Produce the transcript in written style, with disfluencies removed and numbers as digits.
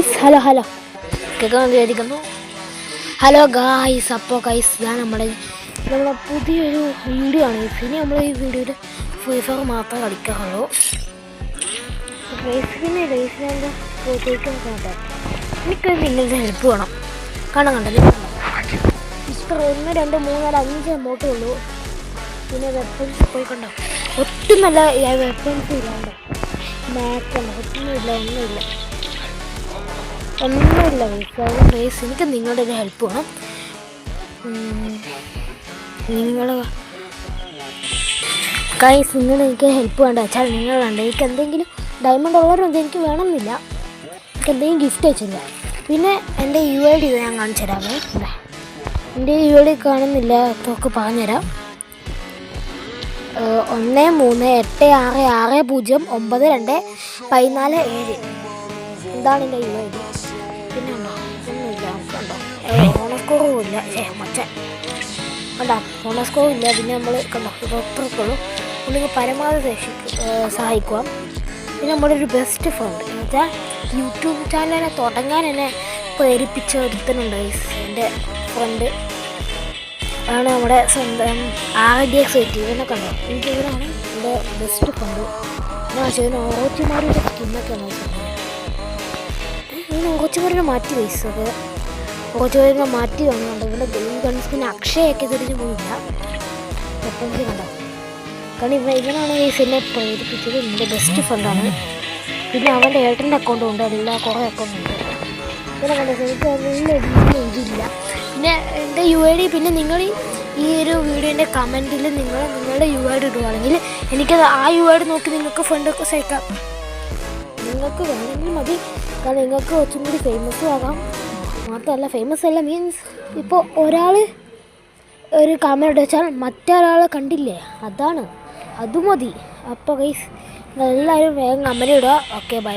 Guys hello കേൾക്കാൻ വിചാരിക്കുന്നു. Hello guys, അപ്പോൾ ഗായ്സ് ഇതാണ് നമ്മളെ പുതിയൊരു വീഡിയോ ആണ്. പിന്നെ നമ്മൾ ഈ വീഡിയോയിൽ ഫ്രീ ഫയർ മാത്രമേ കളിക്കാറുള്ളൂ. റേസിനെ കേട്ടോ, എനിക്കത് നിങ്ങളുടെ ഹെൽപ്പ് വേണം. കണ്ടത് ഇത്ര 1 2 3 4 5 എമൗട്ടേ ഉള്ളൂ. പിന്നെ വെപ്പൺസ് പോയി കണ്ടോ, ഒട്ടും നല്ല വെപ്പൺസ് ഇല്ലാണ്ടോ, മാച്ചുണ്ടോ, ഒന്നുമില്ല ഗൈസ്. എനിക്ക് നിങ്ങളുടെ ഒരു ഹെൽപ്പ് വേണം. ഗൈസ് നിങ്ങൾ എനിക്ക് ഹെൽപ്പ് വേണ്ട വെച്ചാൽ നിങ്ങൾ വേണ്ട. എനിക്ക് എന്തെങ്കിലും ഡയമണ്ട് ഉള്ളവരൊന്നും എനിക്ക് വേണമെന്നില്ല. എനിക്ക് എന്തെങ്കിലും ഗിഫ്റ്റ് അയച്ചില്ല. പിന്നെ എൻ്റെ UID ഞാൻ കാണിച്ചു തരാമേ. എൻ്റെ UID കാണുന്നില്ല, ഒക്കെ പറഞ്ഞുതരാം. 1386609214 എന്താണ് എൻ്റെ UID. പിന്നെ ഉണ്ടോ, ഒന്നുമില്ല, കണ്ടോ, ഓണസ്കോറുമില്ല, കണ്ടോ, ഓണസ്കോറുമില്ല. പിന്നെ നമ്മൾ കണ്ടോ, ഇത് ഒത്രക്കുള്ളൂ. നമുക്ക് പരമാവധി സഹായിക്കുക. പിന്നെ നമ്മുടെ ഒരു ബെസ്റ്റ് ഫ്രണ്ട് എന്ന് വെച്ചാൽ യൂട്യൂബ് ചാനലിനെ തുടങ്ങാൻ എന്നെ പ്രേരിപ്പിച്ച ഒരുത്തനുണ്ട്. എൻ്റെ ഫ്രണ്ട് ആണ് നമ്മുടെ സ്വന്തം RDX ഇവനെ കണ്ടോ. ഇവനാണ് എൻ്റെ ബെസ്റ്റ് ഫ്രണ്ട്. ഞാൻ ഇതിന് ഓറോച്ചിമാരുടെ സ്കിന്നൊക്കെയാണ് ഇങ്ങനെ ഓറോച്ചിമാരുടെ മാറ്റി വയസ്സത് ഓറോച്ചിമാരുടെ മാറ്റി കാണുന്നുണ്ട്. ഇവിടെ ഗെയിം ഗൺസ്കിന് അക്ഷയൊക്കെ തിരിഞ്ഞു പോയില്ല. വെപ്പൻസ് കണ്ടോ, കാരണം ഇവനാണ് എന്നെ പ്രേരിപ്പിച്ചത്. എൻ്റെ ബെസ്റ്റ് ഫ്രണ്ടാണ്. പിന്നെ അവൻ്റെ ഏട്ടൻ്റെ അക്കൗണ്ടും ഉണ്ട്, കുറേ അക്കൗണ്ട് ഉണ്ട്. ഇങ്ങനെ കണ്ടോ, എനിക്ക് നല്ല ഇതില്ല. പിന്നെ എൻ്റെ UID, പിന്നെ നിങ്ങൾ ഈ ഒരു വീഡിയോൻ്റെ കമൻറ്റിൽ നിങ്ങളുടെ UID ഇടുകയാണെങ്കിൽ എനിക്കത് ആ UID നോക്കി നിങ്ങൾക്ക് ഫണ്ടൊക്കെ സഹിക്കാം. നിങ്ങൾക്ക് വേണമെങ്കിൽ മതി, കാരണം നിങ്ങൾക്ക് കുറച്ചും കൂടി ഫേമസും ആകാം. മാത്രമല്ല, ഫേമസ് അല്ല മീൻസ് ഇപ്പോൾ ഒരാൾ ഒരു കമൻറ്റ് വെച്ചാൽ മറ്റൊരാളെ കണ്ടില്ലേ, അത് മതി. അപ്പോൾ ഗൈസ് എല്ലാവരും വേഗം കമൻറ്റ് ഇടുക. Okay, by.